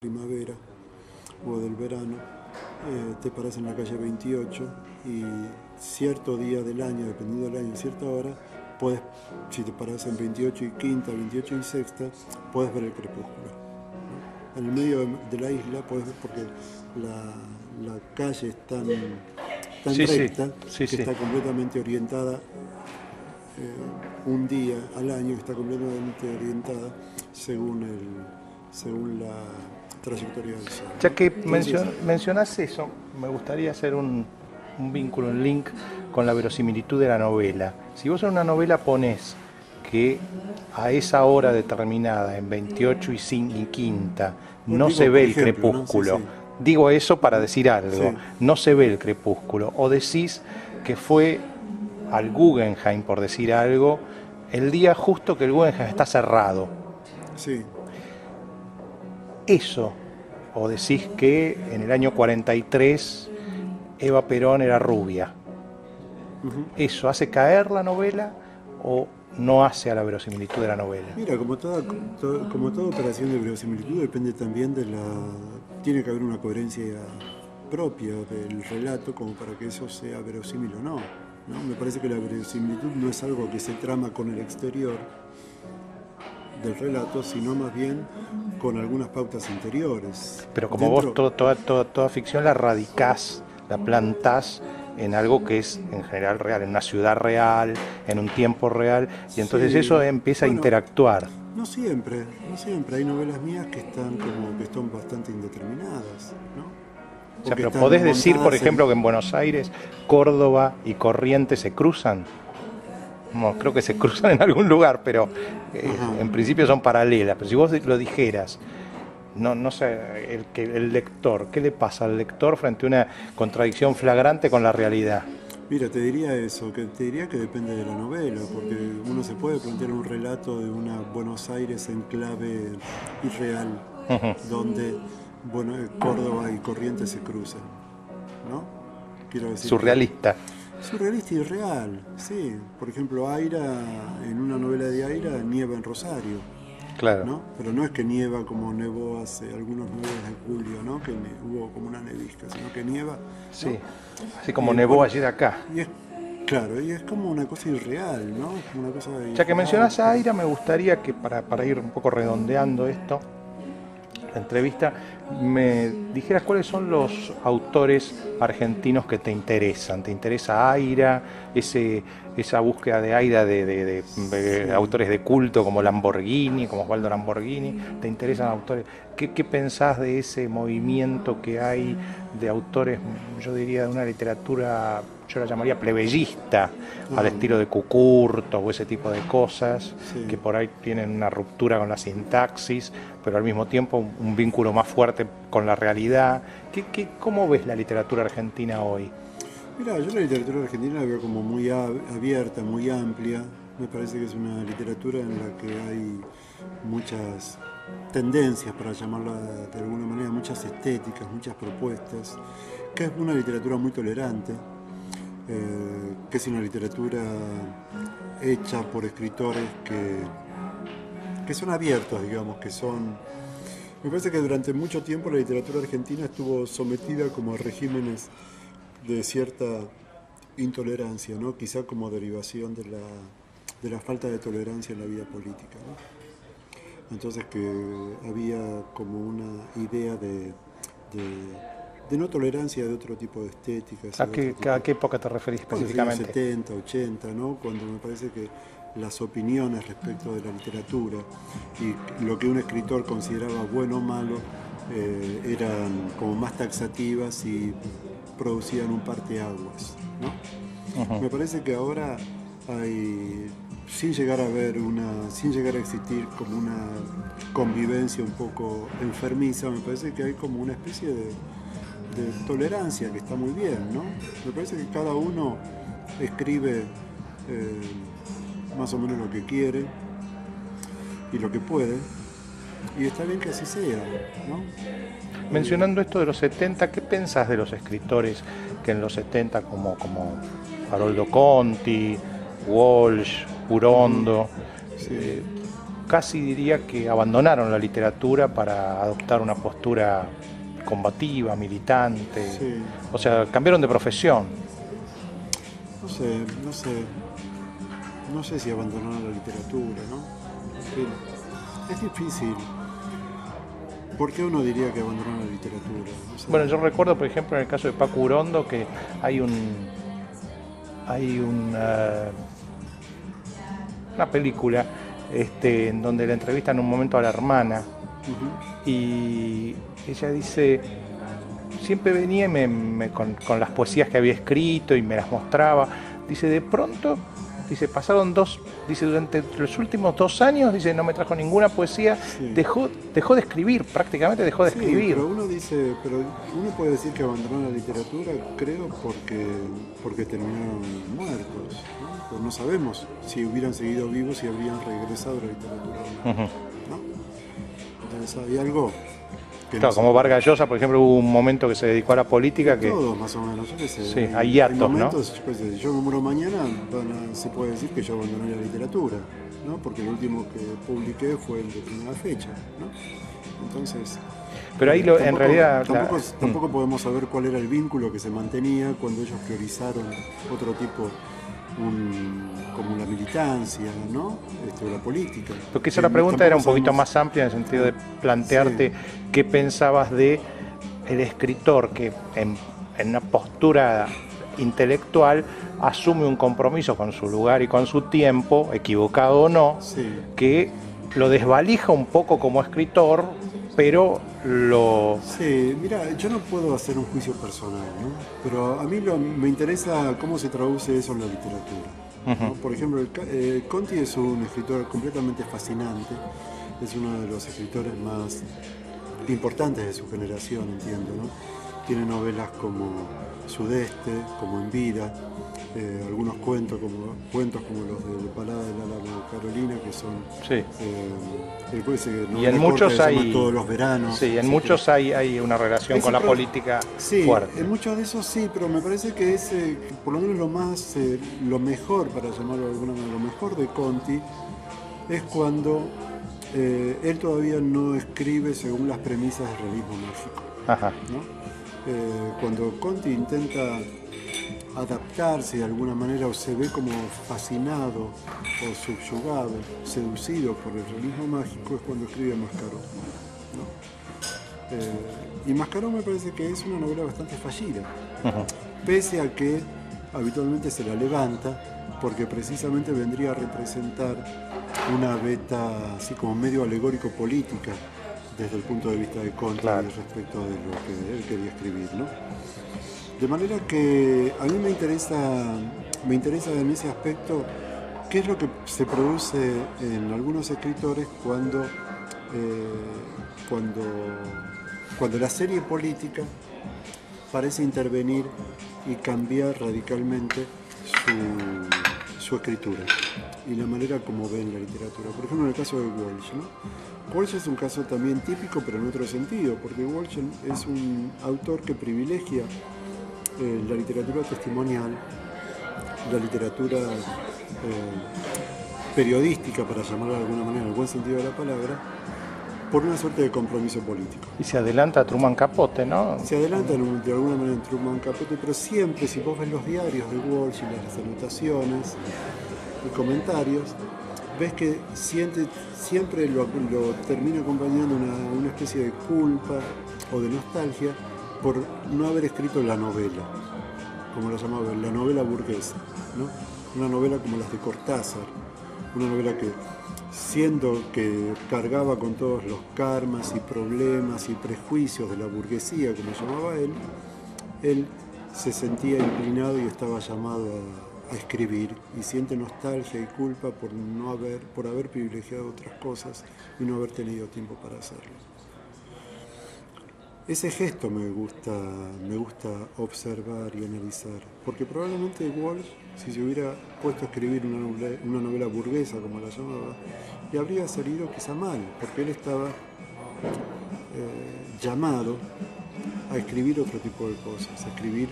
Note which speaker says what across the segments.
Speaker 1: primavera o del verano, te paras en la calle 28 y cierto día del año, dependiendo del año, cierta hora, puedes, si te paras en 28 y quinta, 28 y sexta, puedes ver el crepúsculo, ¿no? En el medio de la isla puedes ver porque la calle es tan
Speaker 2: Sí, sí,
Speaker 1: recta
Speaker 2: sí,
Speaker 1: que
Speaker 2: sí.
Speaker 1: está completamente orientada un día al año, que está completamente orientada según la trayectoria del Sol,
Speaker 2: Ya
Speaker 1: ¿no?
Speaker 2: que
Speaker 1: Entonces,
Speaker 2: mencionas eso, me gustaría hacer un vínculo, un link con la verosimilitud de la novela. Si vos en una novela ponés que a esa hora determinada, en 28 y quinta,
Speaker 1: bueno,
Speaker 2: no se
Speaker 1: digo,
Speaker 2: ve
Speaker 1: por
Speaker 2: el
Speaker 1: ejemplo, ¿no? Sí,
Speaker 2: crepúsculo,
Speaker 1: sí.
Speaker 2: digo eso para
Speaker 1: Ujú.
Speaker 2: decir algo,
Speaker 1: Sí,
Speaker 2: no se ve el crepúsculo, o decís que fue al Guggenheim, por decir algo, el día justo que el Guggenheim está cerrado.
Speaker 1: sí.
Speaker 2: Eso, o decís que en el año 43 Eva Perón era rubia.
Speaker 1: Ujú.
Speaker 2: ¿Eso hace caer la novela o no hace a la verosimilitud de la novela?
Speaker 1: Mira, como toda operación de verosimilitud depende también de la... Tiene que haber una coherencia propia del relato como para que eso sea verosímil o no, ¿no? Me parece que la verosimilitud no es algo que se trama con el exterior del relato, sino más bien con algunas pautas interiores.
Speaker 2: Pero como vos
Speaker 1: Dentro,
Speaker 2: toda ficción la radicás, la plantás en algo que es en general real, en una ciudad real, en un tiempo real, y entonces
Speaker 1: sí,
Speaker 2: eso empieza a
Speaker 1: bueno,
Speaker 2: interactuar.
Speaker 1: no siempre. Hay novelas mías que están como que están bastante indeterminadas, ¿no?
Speaker 2: O
Speaker 1: O
Speaker 2: sea,
Speaker 1: que
Speaker 2: pero
Speaker 1: están
Speaker 2: podés decir, por
Speaker 1: montadas en...
Speaker 2: ejemplo, que en Buenos Aires, Córdoba y Corrientes se cruzan. No, creo que se cruzan en algún lugar, pero
Speaker 1: Ajá.
Speaker 2: en principio son paralelas. Pero si vos lo dijeras, no sé, el lector, ¿qué le pasa al lector frente a una contradicción flagrante con la realidad?
Speaker 1: Mira, te diría eso, que te diría que depende de la novela, porque uno se puede plantear un relato de una Buenos Aires en clave irreal, donde Córdoba y Corrientes se cruzan, ¿no? Quiero decir que
Speaker 2: Surrealista,
Speaker 1: surrealista y real, sí. Por ejemplo, Aira, en una novela de Aira, nieva en Rosario,
Speaker 2: claro.
Speaker 1: ¿no? Pero no es que nieva como nevó hace algunos 9 de julio, ¿no? Que hubo como una nevisca, sino que nieva, ¿no?
Speaker 2: Sí, así como
Speaker 1: Y
Speaker 2: nevó
Speaker 1: bueno,
Speaker 2: ayer acá.
Speaker 1: y es claro, y es como una cosa irreal, ¿no? Es como una cosa
Speaker 2: Ya que
Speaker 1: irreal,
Speaker 2: mencionas a
Speaker 1: pero
Speaker 2: Aira, me gustaría que para ir un poco redondeando esto, la entrevista, me dijeras cuáles son los autores argentinos que te interesan. ¿Te interesa Aira? Esa búsqueda de Aira de
Speaker 1: sí.
Speaker 2: autores de culto como Lamborghini, como Osvaldo Lamborghini. ¿Te interesan autores? ¿Qué pensás de ese movimiento que hay de autores, yo diría, de una literatura, yo la llamaría plebeyista, al
Speaker 1: Ajá,
Speaker 2: estilo de Cucurto o ese tipo de cosas, que
Speaker 1: sí.
Speaker 2: por ahí tienen una ruptura con la sintaxis, pero al mismo tiempo un vínculo más fuerte con la realidad? ¿Cómo ves la literatura argentina hoy?
Speaker 1: Mira, yo la literatura argentina la veo como muy abierta, muy amplia. Me parece que es una literatura en la que hay muchas tendencias, para llamarla de alguna manera, muchas estéticas, muchas propuestas, que es una literatura muy tolerante, que es una literatura hecha por escritores que son abiertos, digamos, que son... Me parece que durante mucho tiempo la literatura argentina estuvo sometida como a regímenes de cierta intolerancia, ¿no? Quizá como derivación de la falta de tolerancia en la vida política, ¿no? Entonces que había como una idea de no tolerancia de otro tipo de estéticas y de otro
Speaker 2: A
Speaker 1: tipo...
Speaker 2: qué época te referís
Speaker 1: Por los años
Speaker 2: específicamente?
Speaker 1: 70, 80, ¿no? Cuando me parece que las opiniones respecto de la literatura y lo que un escritor consideraba bueno o malo eran como más taxativas y producían un parteaguas, ¿no? Me parece que ahora hay, sin llegar a existir como una convivencia un poco enfermiza, me parece que hay como una especie de tolerancia que está muy bien, ¿no? Me parece que cada uno escribe eh, más o menos lo que quiere y lo que puede, y está bien que así sea, ¿no?
Speaker 2: Mencionando esto de los 70, ¿qué pensás de los escritores que en los 70, como Haroldo Conti, Walsh,
Speaker 1: Ujú,
Speaker 2: Urondo,
Speaker 1: sí.
Speaker 2: casi diría que abandonaron la literatura para adoptar una postura combativa, militante,
Speaker 1: Sí.
Speaker 2: o sea, cambiaron de profesión.
Speaker 1: No sé si abandonar la literatura, ¿no? En fin, es difícil. ¿Por qué uno diría que abandonó la literatura? No sé.
Speaker 2: Bueno, yo recuerdo, por ejemplo, en el caso de Paco Urondo, que hay una película en donde le entrevistan un momento a la hermana y ella dice, siempre venía y con las poesías que había escrito y me las mostraba. Dice, de pronto, dice, pasaron durante los últimos 2 años, dice, no me trajo ninguna poesía,
Speaker 1: Sí.
Speaker 2: dejó de escribir, prácticamente dejó de
Speaker 1: Sí,
Speaker 2: escribir.
Speaker 1: pero uno puede decir que abandonó la literatura, creo, porque terminaron muertos, ¿no? Pues no sabemos si hubieran seguido vivos y habrían regresado a la literatura o no, ¿no? Entonces hay algo que
Speaker 2: Claro,
Speaker 1: no
Speaker 2: como
Speaker 1: sabemos.
Speaker 2: Vargas Llosa, por ejemplo, hubo un momento que se dedicó a la política que...
Speaker 1: Todos más o menos, yo qué sé.
Speaker 2: Sí, hay hiatos, ¿no?
Speaker 1: momentos, yo qué sé, si yo me muero mañana, se puede decir que yo abandoné la literatura, ¿no? Porque el último que publiqué fue el de primera fecha, ¿no? Entonces,
Speaker 2: Pero ahí en realidad...
Speaker 1: tampoco podemos saber cuál era el vínculo que se mantenía cuando ellos priorizaron otro tipo, como la militancia, ¿no? O la política.
Speaker 2: Porque esa la pregunta era un poquito
Speaker 1: sabemos-
Speaker 2: más amplia en el sentido de plantearte qué pensabas de el escritor que en una postura intelectual asume un compromiso con su lugar y con su tiempo, equivocado o no,
Speaker 1: Sí.
Speaker 2: que lo desvalija un poco como escritor, pero lo...
Speaker 1: Sí, mira, yo no puedo hacer un juicio personal, ¿no? Pero a mí me interesa cómo se traduce eso en la literatura, ¿no? Por ejemplo, Conti es un escritor completamente fascinante, es uno de los escritores más importantes de su generación, entiendo, ¿no? Tiene novelas como Sudeste, como En Vida, algunos cuentos como los de Balada del Álamo de Carolina, que son...
Speaker 2: Sí.
Speaker 1: y
Speaker 2: Y en muchos hay...
Speaker 1: Todos los veranos.
Speaker 2: Sí, en muchos hay una relación con la política
Speaker 1: Sí,
Speaker 2: fuerte.
Speaker 1: en muchos de esos sí, pero me parece que por lo menos lo mejor, para llamarlo de alguna manera, lo mejor de Conti es cuando él todavía no escribe según las premisas del realismo mágico,
Speaker 2: Ajá.
Speaker 1: ¿no? Cuando Conti intenta adaptarse de alguna manera o se ve como fascinado o subyugado, seducido por el realismo mágico, es cuando escribe Mascaró, ¿no? Y Mascaró me parece que es una novela bastante fallida, pese a que habitualmente se la levanta, porque precisamente vendría a representar una beta así como medio alegórico política desde el punto de vista de Conti,
Speaker 2: claro,
Speaker 1: respecto de lo que él quería escribir, ¿no? De manera que a mí me interesa en ese aspecto qué es lo que se produce en algunos escritores cuando la serie política parece intervenir y cambiar radicalmente su escritura y la manera como ven la literatura. Por ejemplo, en el caso de Walsh, ¿no? Walsh es un caso también típico, pero en otro sentido, porque Walsh es un autor que privilegia la literatura testimonial, la literatura periodística, para llamarla de alguna manera, en el buen sentido de la palabra, por una suerte de compromiso político.
Speaker 2: Y se adelanta a Truman Capote, ¿no?
Speaker 1: Se adelantan de alguna manera en Truman Capote, pero siempre, si vos ves los diarios de Walsh y las anotaciones y comentarios, ves que siempre lo termina acompañando una especie de culpa o de nostalgia por no haber escrito la novela, como lo llamaba, la novela burguesa, ¿no? Una novela como las de Cortázar, una novela que, siendo que cargaba con todos los karmas y problemas y prejuicios de la burguesía, como llamaba él se sentía inclinado y estaba llamado a escribir, y siente nostalgia y culpa por haber privilegiado otras cosas y no haber tenido tiempo para hacerlo. Ese gesto me gusta observar y analizar, porque probablemente Walsh, si se hubiera puesto a escribir una novela burguesa, como la llamaba, le habría salido quizá mal, porque él estaba llamado a escribir otro tipo de cosas, a escribir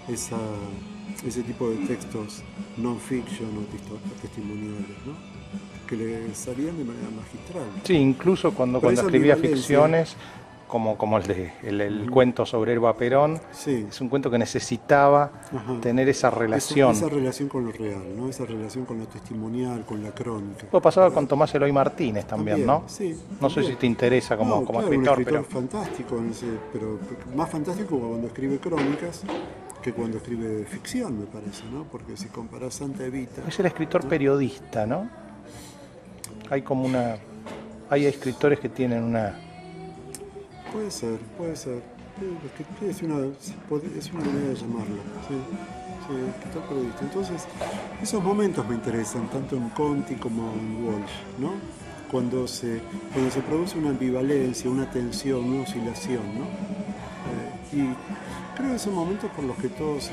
Speaker 1: ese tipo de textos non-fiction o testimoniales, ¿no? que le salían de manera magistral.
Speaker 2: Sí, incluso cuando escribía ficciones, como el cuento sobre Elba Perón,
Speaker 1: sí,
Speaker 2: es un cuento que necesitaba tener esa relación.
Speaker 1: Esa relación con lo real, ¿no? Esa relación con lo testimonial, con la crónica.
Speaker 2: Lo pasaba con Tomás Eloy Martínez también, ¿no?
Speaker 1: Sí,
Speaker 2: no sé si te interesa como
Speaker 1: claro,
Speaker 2: escritor,
Speaker 1: un
Speaker 2: pero
Speaker 1: fantástico, pero más fantástico cuando escribe crónicas que cuando escribe ficción, me parece, ¿no? Porque si comparás Santa Evita...
Speaker 2: Es el escritor, ¿no?, periodista, ¿no? Hay escritores que tienen una...
Speaker 1: Puede ser. Es una manera de llamarlo, sí, escritor periodista. Entonces, esos momentos me interesan, tanto en Conti como en Walsh, ¿no? Cuando se produce una ambivalencia, una tensión, una oscilación, ¿no? Y creo que son momentos por los que todos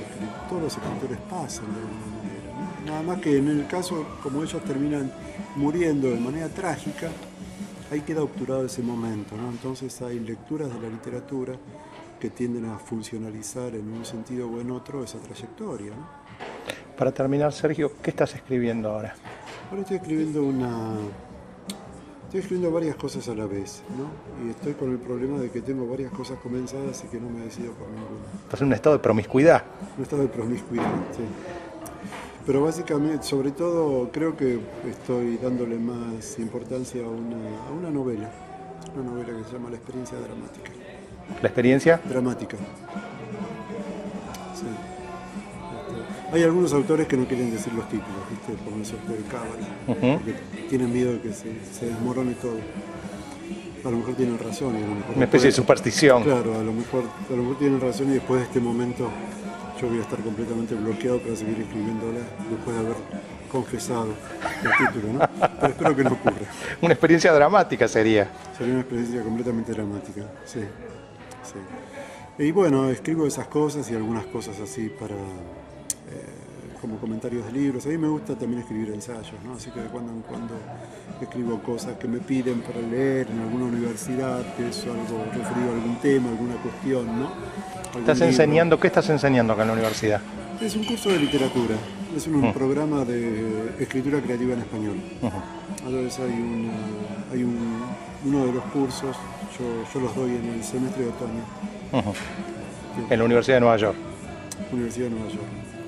Speaker 1: los escritores pasan de alguna manera, ¿no? Nada más que en el caso, como ellos terminan muriendo de manera trágica, ahí queda obturado ese momento, ¿no? Entonces hay lecturas de la literatura que tienden a funcionalizar en un sentido o en otro esa trayectoria, ¿no?
Speaker 2: Para terminar, Sergio, ¿qué estás escribiendo ahora?
Speaker 1: Ahora estoy escribiendo varias cosas a la vez, ¿no? Y estoy con el problema de que tengo varias cosas comenzadas y que no me decido por ninguna.
Speaker 2: Estás en un estado de promiscuidad.
Speaker 1: Un estado de promiscuidad, sí. Pero básicamente, sobre todo, creo que estoy dándole más importancia a una novela que se llama La experiencia dramática.
Speaker 2: ¿La experiencia?
Speaker 1: Dramática. Sí. Hay algunos autores que no quieren decir los títulos, ¿viste? Por una suerte de cábala, porque tienen miedo de que se desmorone todo. A lo mejor tienen razón. Y a lo mejor
Speaker 2: una especie de superstición.
Speaker 1: Claro, a lo mejor tienen razón y después de este momento yo voy a estar completamente bloqueado para seguir escribiéndola después de haber confesado el título, ¿no? Pero espero que no ocurra.
Speaker 2: Una experiencia dramática sería.
Speaker 1: Sería una experiencia completamente dramática, sí. Y bueno, escribo esas cosas y algunas cosas así para como comentarios de libros. A mí me gusta también escribir ensayos, ¿no? Así que de cuando en cuando escribo cosas que me piden para leer en alguna universidad, que es algo referido a algún tema, alguna cuestión, ¿no?
Speaker 2: ¿Qué estás enseñando acá en la universidad?
Speaker 1: Es un curso de literatura, es un programa de escritura creativa en español. Entonces hay uno de los cursos, yo los doy en el semestre de otoño.
Speaker 2: En la Universidad de Nueva York.
Speaker 1: Universidad de Nueva York.